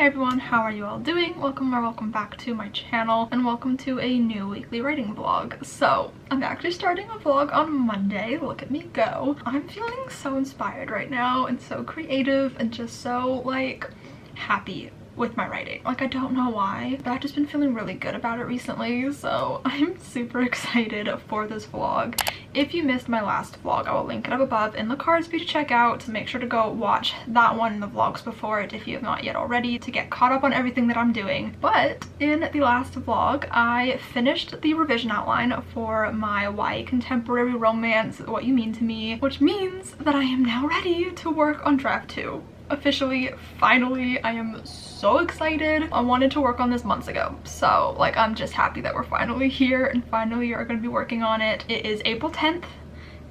Hey everyone, how are you all doing? Welcome back to my channel and welcome to a new weekly writing vlog. So I'm actually starting a vlog on Monday. Look at me go. I'm feeling so inspired right now and so creative and just so like happy with my writing. Like, I don't know why, but I've just been feeling really good about it recently, so I'm super excited for this vlog. If you missed my last vlog, I will link it up above in the cards for you to check out, so make sure to go watch that one and the vlogs before it if you have not yet already to get caught up on everything that I'm doing. But in the last vlog, I finished the revision outline for my YA contemporary romance, What You Mean to Me, which means that I am now ready to work on draft 2. Officially, finally, I am so excited. I wanted to work on this months ago, so like I'm just happy that we're finally here and finally are going to be working on it. It is April 10th.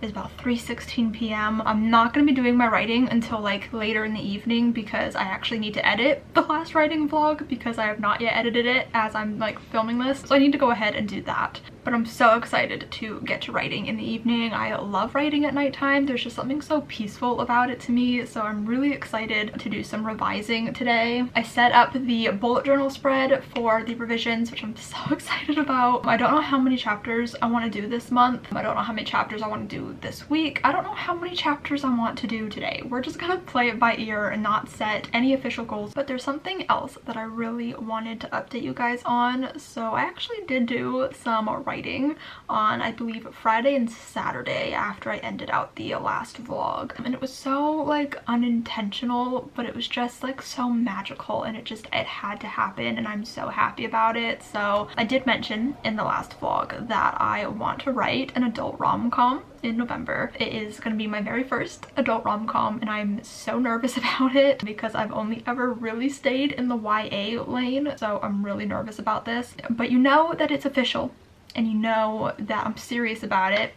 It's about 3:16 p.m. I'm not going to be doing my writing until like later in the evening because I actually need to edit the last writing vlog because I have not yet edited it as I'm like filming this, so I need to go ahead and do that. But I'm so excited to get to writing in the evening. I love writing at nighttime. There's just something so peaceful about it to me, so I'm really excited to do some revising today. I set up the bullet journal spread for the revisions, which I'm so excited about. I don't know how many chapters I want to do this month. I don't know how many chapters I want to do this week. I don't know how many chapters I want to do today. We're just gonna play it by ear and not set any official goals. But there's something else that I really wanted to update you guys on. So I actually did do some writing on, I believe, Friday and Saturday after I ended out the last vlog, and it was so like unintentional, but it was just like so magical, and it had to happen, and I'm so happy about it. So I did mention in the last vlog that I want to write an adult rom-com in November. It is going to be my very first adult rom-com, and I'm so nervous about it because I've only ever really stayed in the YA lane, so I'm really nervous about this. But you know that it's official, and you know that I'm serious about it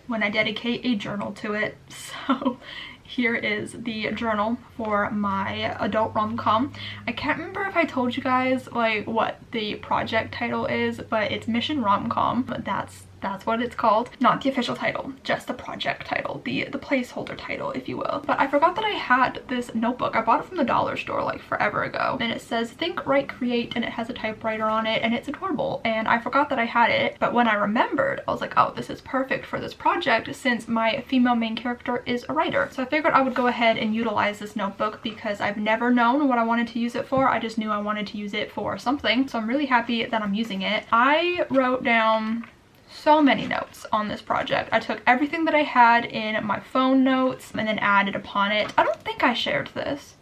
when I dedicate a journal to it. So here is the journal for my adult rom-com. I can't remember if I told you guys like what the project title is, but it's Mission Rom-Com. That's what it's called. Not the official title, just the project title, the placeholder title, if you will. But I forgot that I had this notebook. I bought it from the dollar store like forever ago, and it says Think, Write, Create, and it has a typewriter on it, and it's adorable. And I forgot that I had it, but when I remembered, I was like, oh, this is perfect for this project since my female main character is a writer. So I figured I would go ahead and utilize this notebook because I've never known what I wanted to use it for. I just knew I wanted to use it for something, so I'm really happy that I'm using it. I wrote down so many notes on this project. I took everything that I had in my phone notes and then added upon it. I don't think I shared this.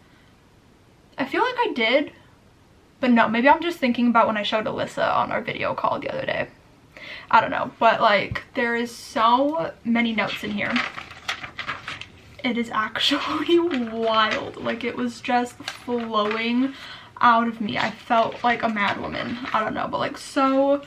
I feel like I did, but no, maybe I'm just thinking about when I showed Alyssa on our video call the other day. I don't know, but like there is so many notes in here. It is actually wild. Like it was just flowing out of me. I felt like a mad woman. I don't know, but like so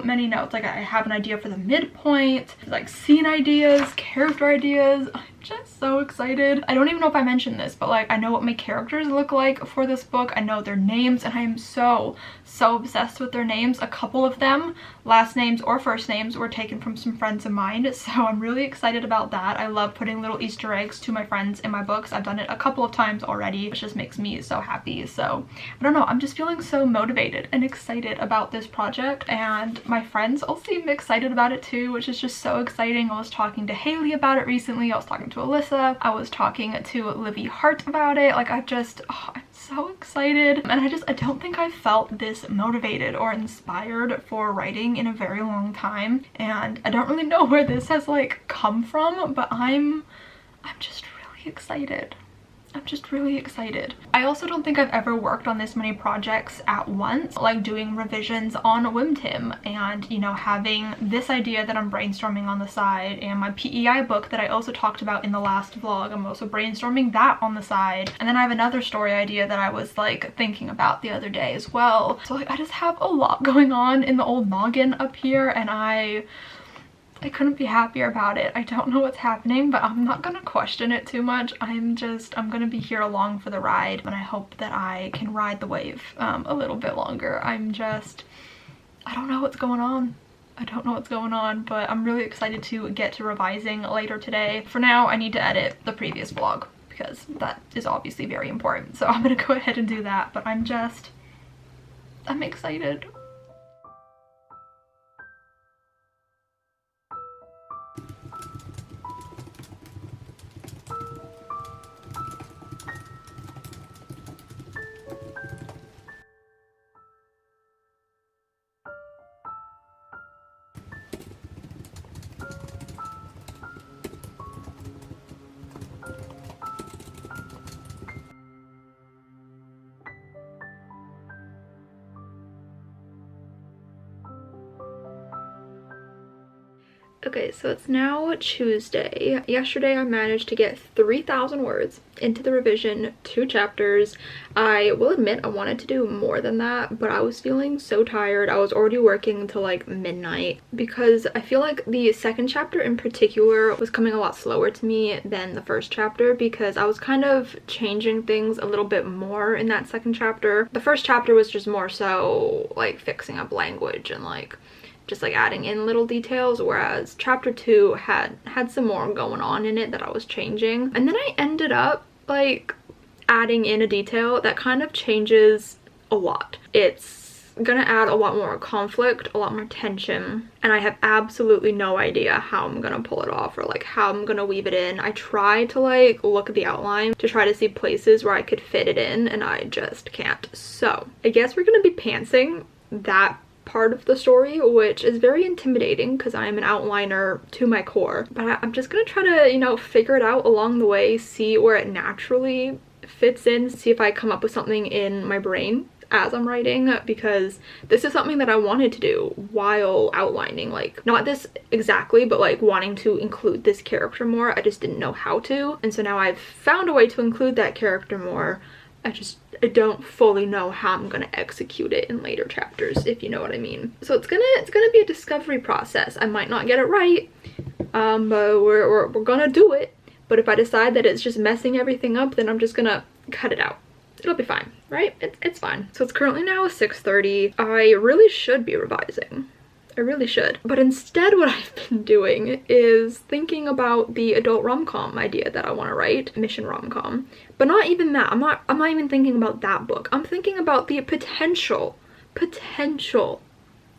many notes. Like I have an idea for the midpoint, like scene ideas, character ideas. I'm just so excited. I don't even know if I mentioned this, but like I know what my characters look like for this book. I know their names, and I am so obsessed with their names. A couple of them, last names or first names, were taken from some friends of mine, so I'm really excited about that. I love putting little Easter eggs to my friends in my books. I've done it a couple of times already, which just makes me so happy. So I don't know, I'm just feeling so motivated and excited about this project, and my friends all seem excited about it too, which is just so exciting. I was talking to Haley about it recently. I was talking to Alyssa. I was talking to Livy Hart about it. Like I'm so excited, and I don't think I felt this motivated or inspired for writing in a very long time, and I don't really know where this has like come from, but I'm just really excited. I'm just really excited. I also don't think I've ever worked on this many projects at once, like doing revisions on WimTim and, you know, having this idea that I'm brainstorming on the side, and my PEI book that I also talked about in the last vlog. I'm also brainstorming that on the side. And then I have another story idea that I was like thinking about the other day as well. So like I just have a lot going on in the old noggin up here, and I couldn't be happier about it. I don't know what's happening, but I'm not gonna question it too much. I'm gonna be here along for the ride, and I hope that I can ride the wave a little bit longer. I don't know what's going on. I don't know what's going on, but I'm really excited to get to revising later today. For now, I need to edit the previous vlog because that is obviously very important. So I'm gonna go ahead and do that, but I'm excited. Okay, so it's now Tuesday. Yesterday I managed to get 3,000 words into the revision, 2 chapters. I will admit I wanted to do more than that, but I was feeling so tired. I was already working until like midnight because I feel like the second chapter in particular was coming a lot slower to me than the first chapter because I was kind of changing things a little bit more in that second chapter. The first chapter was just more so like fixing up language and like just like adding in little details, whereas chapter 2 had some more going on in it that I was changing. And then I ended up like adding in a detail that kind of changes a lot. It's gonna add a lot more conflict, a lot more tension, and I have absolutely no idea how I'm gonna pull it off or like how I'm gonna weave it in. I try to like look at the outline to try to see places where I could fit it in, and I just can't. So I guess we're gonna be pantsing that part of the story, which is very intimidating because I'm an outliner to my core, but I'm just gonna try to, you know, figure it out along the way, see where it naturally fits in, see if I come up with something in my brain as I'm writing, because this is something that I wanted to do while outlining, like not this exactly, but like wanting to include this character more. I just didn't know how to, and so now I've found a way to include that character more. I don't fully know how I'm gonna execute it in later chapters, if you know what I mean. So it's gonna be a discovery process. I might not get it right, but we're gonna do it. But if I decide that it's just messing everything up, then I'm just gonna cut it out. It'll be fine, right? It's fine. So it's currently now 6:30. I really should be revising. I really should. But instead what I've been doing is thinking about the adult rom-com idea that I want to write, mission rom-com. But not even that. I'm not even thinking about that book. I'm thinking about the potential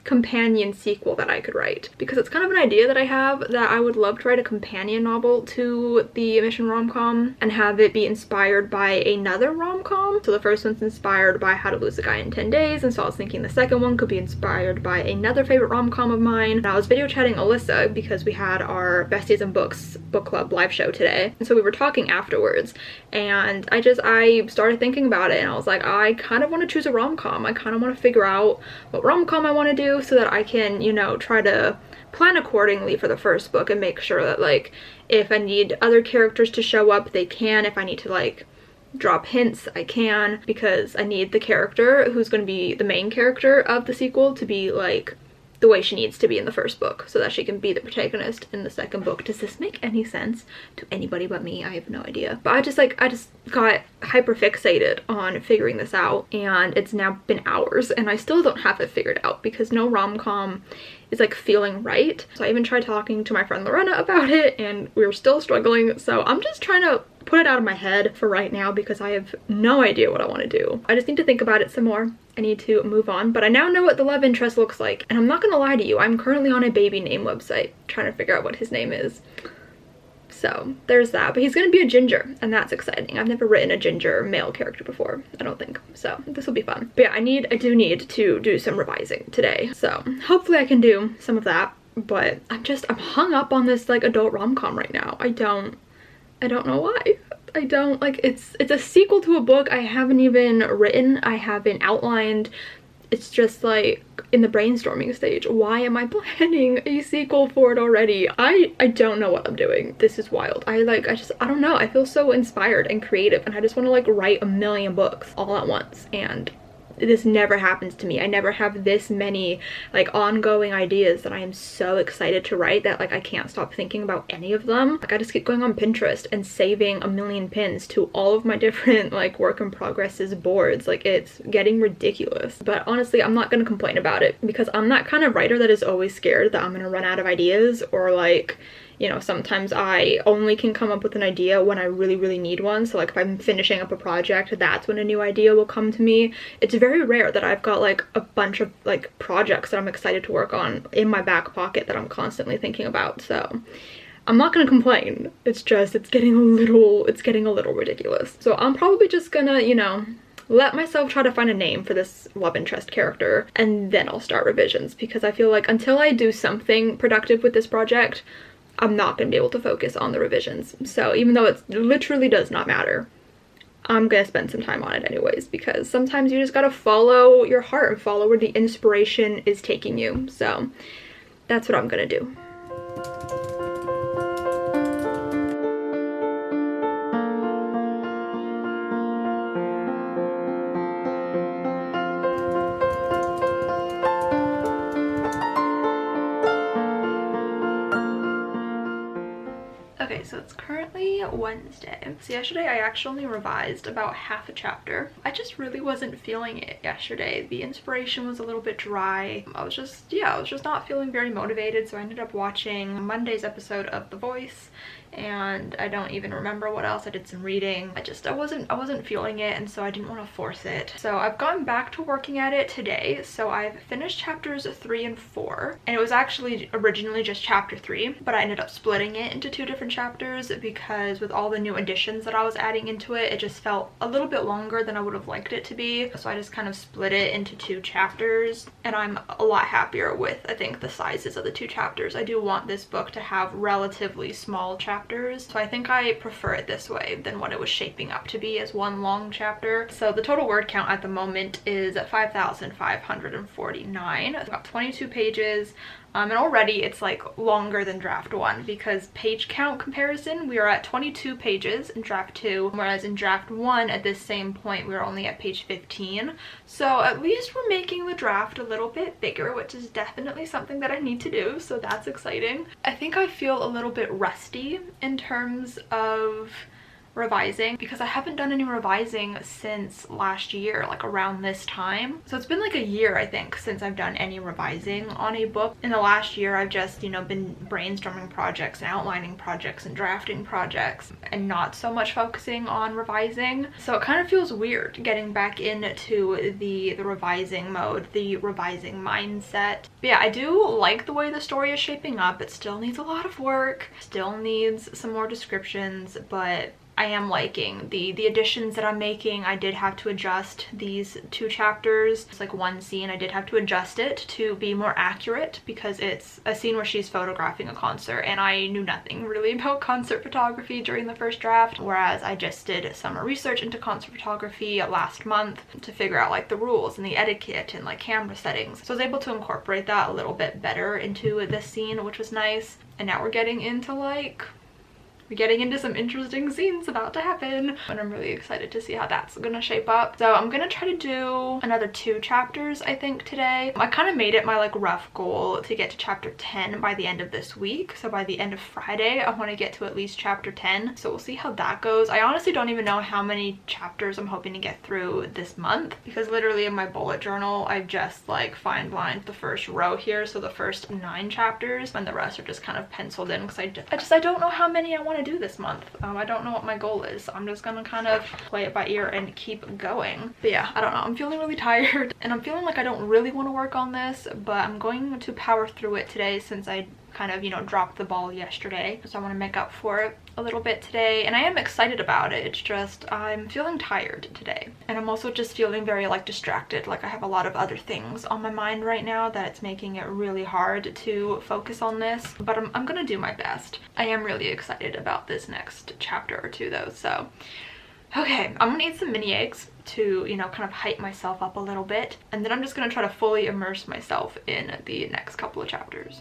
companion sequel that I could write, because it's kind of an idea that I have that I would love to write a companion novel to the mission rom-com and have it be inspired by another rom-com. So the first one's inspired by How to Lose a Guy in 10 Days, and so I was thinking the second one could be inspired by another favorite rom-com of mine. And I was video chatting Alyssa because we had our Besties in Books book club live show today, and so we were talking afterwards, and I started thinking about it, and I was like, I kind of want to choose a rom-com. I kind of want to figure out what rom-com I want to do so that I can, you know, try to plan accordingly for the first book and make sure that like if I need other characters to show up, they can. If I need to like drop hints, I can, because I need the character who's going to be the main character of the sequel to be like the way she needs to be in the first book so that she can be the protagonist in the second book. Does this make any sense to anybody but me? I have no idea. But I just got hyper fixated on figuring this out, and it's now been hours and I still don't have it figured out because no rom-com is like feeling right. So I even tried talking to my friend Lorena about it and we were still struggling. So I'm just trying to put it out of my head for right now because I have no idea what I want to do. I just need to think about it some more. I need to move on, but I now know what the love interest looks like, and I'm not gonna lie to you, I'm currently on a baby name website trying to figure out what his name is. So there's that, but he's gonna be a ginger, and that's exciting. I've never written a ginger male character before, I don't think, so this will be fun. But yeah, I do need to do some revising today, so hopefully I can do some of that. But I'm hung up on this like adult rom-com right now. I don't know why. I don't like it's a sequel to a book I haven't even written, I haven't outlined. It's just like in the brainstorming stage. Why am I planning a sequel for it already? I don't know what I'm doing. This is wild. I don't know. I feel so inspired and creative, and I just want to like write a million books all at once, and this never happens to me. I never have this many like ongoing ideas that I am so excited to write that like I can't stop thinking about any of them. Like I just keep going on Pinterest and saving a million pins to all of my different like work in progresses boards. Like it's getting ridiculous. But honestly, I'm not gonna complain about it because I'm that kind of writer that is always scared that I'm gonna run out of ideas, or like you know, sometimes I only can come up with an idea when I really need one. So like if I'm finishing up a project, that's when a new idea will come to me. It's very rare that I've got like a bunch of like projects that I'm excited to work on in my back pocket that I'm constantly thinking about. So I'm not gonna complain. It's just, it's getting a little ridiculous. So I'm probably just gonna, you know, let myself try to find a name for this love interest character, and then I'll start revisions, because I feel like until I do something productive with this project, I'm not gonna be able to focus on the revisions. So even though it literally does not matter, I'm gonna spend some time on it anyways, because sometimes you just gotta follow your heart and follow where the inspiration is taking you. So that's what I'm gonna do. Okay, so it's currently Wednesday. So yesterday I actually revised about half a chapter. I just really wasn't feeling it yesterday. The inspiration was a little bit dry. I was just not feeling very motivated, so I ended up watching Monday's episode of The Voice, and I don't even remember what else. I did some reading. I wasn't feeling it, and so I didn't want to force it. So I've gone back to working at it today. So I've finished chapters 3 and 4, and it was actually originally just chapter 3, but I ended up splitting it into 2 different chapters because with all the new additions that I was adding into it, it just felt a little bit longer than I would have liked it to be. So I just kind of split it into 2 chapters, and I'm a lot happier with, I think, the sizes of the 2 chapters. I do want this book to have relatively small chapters, so I think I prefer it this way than what it was shaping up to be as one long chapter. So the total word count at the moment is 5,549. I've got 22 pages. And already it's like longer than draft 1, because page count comparison, we are at 22 pages in draft 2, whereas in draft 1 at this same point we were only at page 15. So at least we're making the draft a little bit bigger, which is definitely something that I need to do, so that's exciting. I think I feel a little bit rusty in terms of revising, because I haven't done any revising since last year, like around this time. So it's been like a year, I think, since I've done any revising on a book. In the last year, I've just, you know, been brainstorming projects and outlining projects and drafting projects, and not so much focusing on revising. So it kind of feels weird getting back into the revising mode, the revising mindset. But yeah, I do like the way the story is shaping up. It still needs a lot of work, still needs some more descriptions, but I am liking the additions that I'm making. I did have to adjust these 2 chapters. It's like one scene, I did have to adjust it to be more accurate, because it's a scene where she's photographing a concert, and I knew nothing really about concert photography during the first draft, whereas I just did some research into concert photography last month to figure out like the rules and the etiquette and like camera settings. So I was able to incorporate that a little bit better into this scene, which was nice. And now we're getting into some interesting scenes about to happen, and I'm really excited to see how that's gonna shape up. So I'm gonna try to do another 2 chapters, I think, today. I kind of made it my like rough goal to get to chapter 10 by the end of this week. So by the end of Friday, I want to get to at least chapter 10. So we'll see how that goes. I honestly don't even know how many chapters I'm hoping to get through this month, because literally in my bullet journal, I've just like fine lined the first row here. So the first 9 chapters, and the rest are just kind of penciled in, because I don't know how many I want to do this month. I don't know what my goal is, so I'm just gonna kind of play it by ear and keep going. But yeah, I don't know, I'm feeling really tired, and I'm feeling like I don't really want to work on this, but I'm going to power through it today, since I kind of, you know, dropped the ball yesterday. So I want to make up for it a little bit today, and I am excited about it. It's just I'm feeling tired today, and I'm also just feeling very like distracted. Like I have a lot of other things on my mind right now that it's making it really hard to focus on this, but I'm gonna do my best. I am really excited about this next chapter or 2 though. So okay, I'm gonna eat some mini eggs to, you know, kind of hype myself up a little bit, and then I'm just gonna try to fully immerse myself in the next couple of chapters.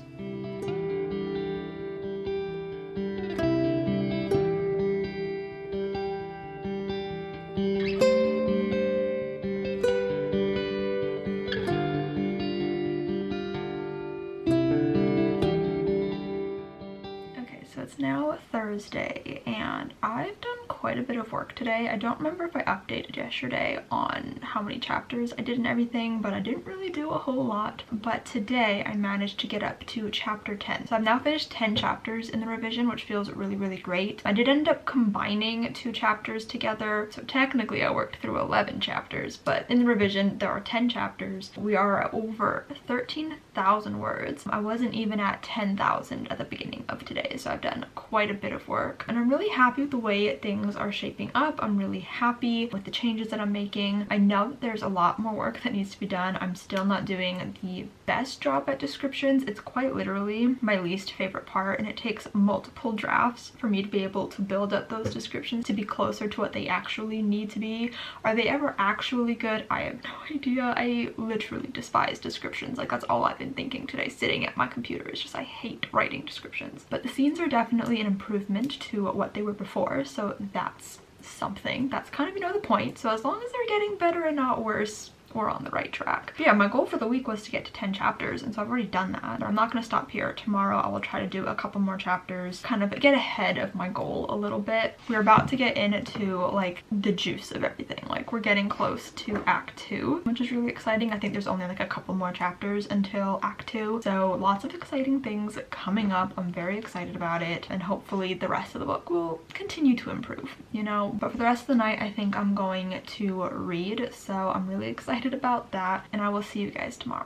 It's now Thursday, and I've done quite quite a bit of work today. I don't remember if I updated yesterday on how many chapters I did and everything, but I didn't really do a whole lot. But today I managed to get up to chapter 10. So I've now finished 10 chapters in the revision, which feels really, really great. I did end up combining 2 chapters together, so technically I worked through 11 chapters, but in the revision there are 10 chapters. We are at over 13,000 words. I wasn't even at 10,000 at the beginning of today, so I've done quite a bit of work, and I'm really happy with the way things are shaping up. I'm really happy with the changes that I'm making. I know that there's a lot more work that needs to be done. I'm still not doing the best job at descriptions. It's quite literally my least favorite part, and it takes multiple drafts for me to be able to build up those descriptions to be closer to what they actually need to be. Are they ever actually good? I have no idea. I literally despise descriptions. Like, that's all I've been thinking today sitting at my computer. It's just I hate writing descriptions. But the scenes are definitely an improvement to what they were before, so that's something. That's kind of, you know, the point. So as long as they're getting better and not worse, we're on the right track. But yeah, my goal for the week was to get to 10 chapters, and so I've already done that. But I'm not going to stop here. Tomorrow I will try to do a couple more chapters, kind of get ahead of my goal a little bit. We're about to get into like the juice of everything. Like, we're getting close to Act 2, which is really exciting. I think there's only like a couple more chapters until Act 2, so lots of exciting things coming up. I'm very excited about it, and hopefully the rest of the book will continue to improve, you know. But for the rest of the night I think I'm going to read, so I'm really excited about that, and I will see you guys tomorrow.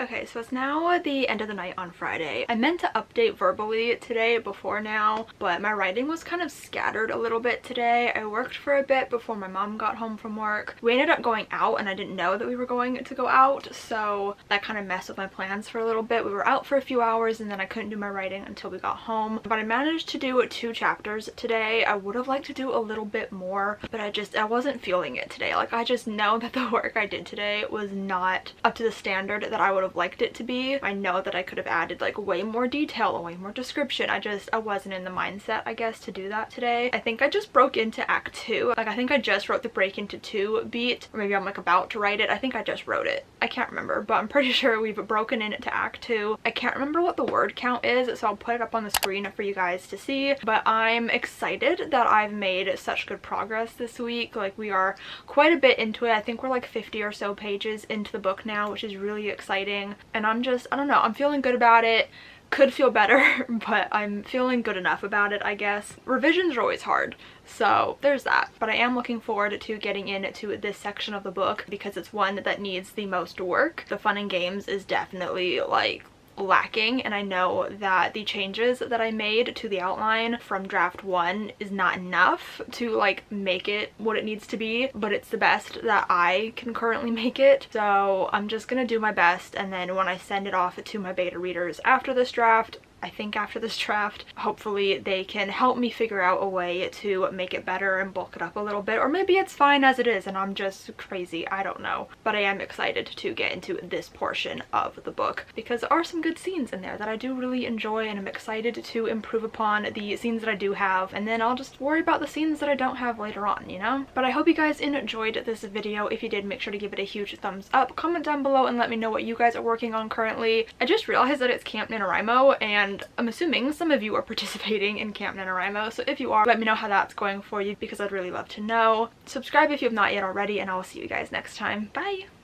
Okay, so it's now the end of the night on Friday. I meant to update verbally today before now, but my writing was kind of scattered a little bit today. I worked for a bit before my mom got home from work. We ended up going out, and I didn't know that we were going to go out, so that kind of messed with my plans for a little bit. We were out for a few hours, and then I couldn't do my writing until we got home. But I managed to do 2 chapters today. I would have liked to do a little bit more, but I wasn't feeling it today. Like, I just know that the work I did today was not up to the standard that I would have liked it to be. I know that I could have added like way more detail or way more description. I wasn't in the mindset, I guess, to do that today. I think I just broke into Act 2. Like, I think I just wrote the break into 2 beat, or maybe I'm like about to write it. I think I just wrote it. I can't remember, but I'm pretty sure we've broken into Act 2. I can't remember what the word count is, so I'll put it up on the screen for you guys to see, but I'm excited that I've made such good progress this week. Like, we are quite a bit into it. I think we're like 50 or so pages into the book now, which is really exciting. And I don't know, I'm feeling good about it. Could feel better, but I'm feeling good enough about it, I guess. Revisions are always hard, so there's that. But I am looking forward to getting into this section of the book because it's one that needs the most work. The fun and games is definitely like lacking, and I know that the changes that I made to the outline from draft 1 is not enough to like make it what it needs to be, but it's the best that I can currently make it. So I'm just gonna do my best, and then when I send it off to my beta readers after this draft, hopefully they can help me figure out a way to make it better and bulk it up a little bit, or maybe it's fine as it is and I'm just crazy, I don't know. But I am excited to get into this portion of the book because there are some good scenes in there that I do really enjoy, and I'm excited to improve upon the scenes that I do have, and then I'll just worry about the scenes that I don't have later on, you know? But I hope you guys enjoyed this video. If you did, make sure to give it a huge thumbs up, comment down below and let me know what you guys are working on currently. I just realized that it's Camp NaNoWriMo, and I'm assuming some of you are participating in Camp NaNoWriMo, so if you are, let me know how that's going for you because I'd really love to know. Subscribe if you have not yet already, and I will see you guys next time. Bye!